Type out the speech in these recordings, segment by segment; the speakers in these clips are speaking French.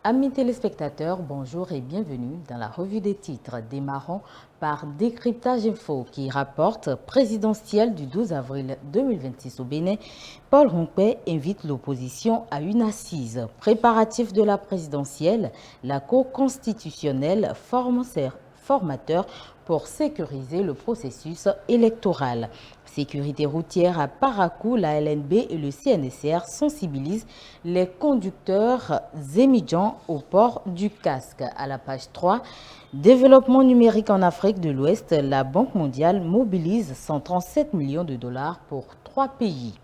Amis téléspectateurs, bonjour et bienvenue dans la revue des titres démarrant par Décryptage Info qui rapporte présidentielle du 12 avril 2026 au Bénin. Paul Rompé invite l'opposition à une assise. Préparatif de la présidentielle, la Cour constitutionnelle forme ses formateurs pour sécuriser le processus électoral. Sécurité routière à Parakou, la LNB et le CNSR sensibilisent les conducteurs émigrants au port du casque. À la page 3, développement numérique en Afrique de l'Ouest, la Banque mondiale mobilise 137 millions de dollars pour 3 pays.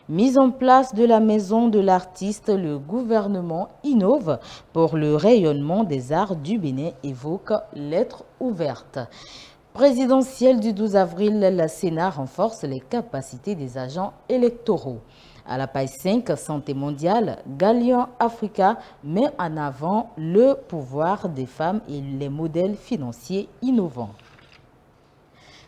Mise en place de la maison de l'artiste, le gouvernement innove pour le rayonnement des arts du Bénin, évoque lettre ouverte. Présidentielle du 12 avril, le Sénat renforce les capacités des agents électoraux. À la page 5, Santé mondiale, Galion Africa met en avant le pouvoir des femmes et les modèles financiers innovants.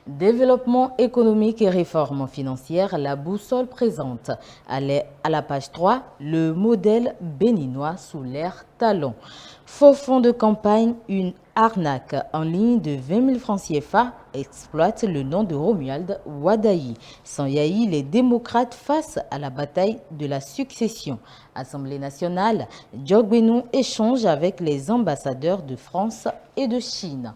Développement économique et réforme financière, la boussole présente. À la page 3, le modèle béninois sous l'air talon. Faux fonds de campagne, une arnaque en ligne de 20 000 francs CFA exploite le nom de Romuald Wadaï. Sans Yahi, les démocrates face à la bataille de la succession. Assemblée nationale, Diogbenou échange avec les ambassadeurs de France et de Chine.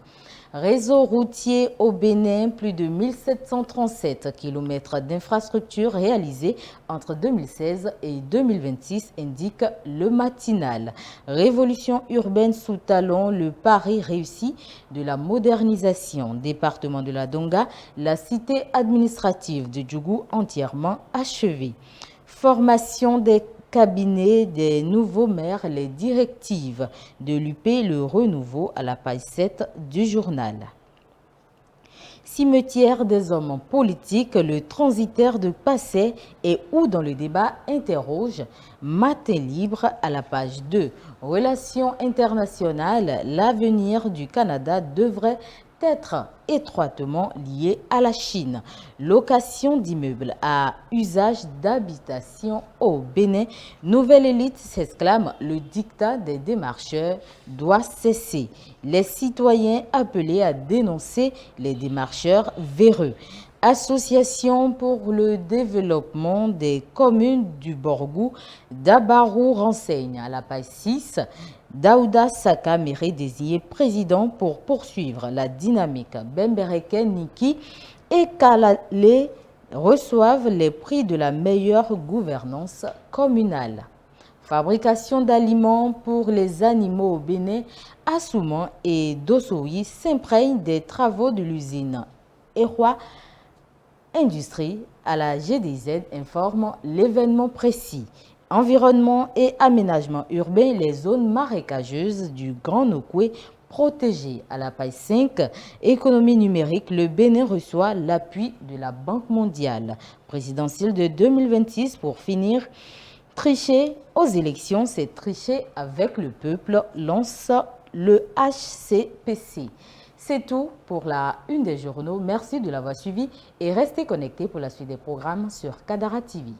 Réseau routier au Bénin, plus de 1737 km d'infrastructures réalisées entre 2016 et 2026, indique le matinal. Révolution urbaine sous talon, le pari réussi de la modernisation. Département de la Donga, la cité administrative de Djougou entièrement achevée. Formation des cabinet des nouveaux maires, les directives de l'UP, le renouveau à la page 7 du journal. Cimetière des hommes politiques, le transitaire de Passé et où dans le débat interroge Matin libre à la page 2. Relations internationales, l'avenir du Canada devrait être étroitement lié à la Chine. Location d'immeubles à usage d'habitation au Bénin. Nouvelle élite s'exclame, le dictat des démarcheurs doit cesser. Les citoyens appelés à dénoncer les démarcheurs véreux. Association pour le développement des communes du Borgou, Dabarou renseigne à la page 6. Daouda Saka mérite désigné président pour poursuivre la dynamique. Bembereke Niki et Kalale reçoivent les prix de la meilleure gouvernance communale. Fabrication d'aliments pour les animaux au Bénin, Assouman et Dossoui s'imprègnent des travaux de l'usine Eroi Industrie à la GDZ informe l'événement précis. Environnement et aménagement urbain, les zones marécageuses du Grand Nokoué protégées. À la page 5, économie numérique, le Bénin reçoit l'appui de la Banque mondiale. Présidentielle de 2026 pour finir. Tricher aux élections, c'est tricher avec le peuple, lance le HCPC. C'est tout pour la une des journaux. Merci de l'avoir suivi et restez connectés pour la suite des programmes sur Kadara TV.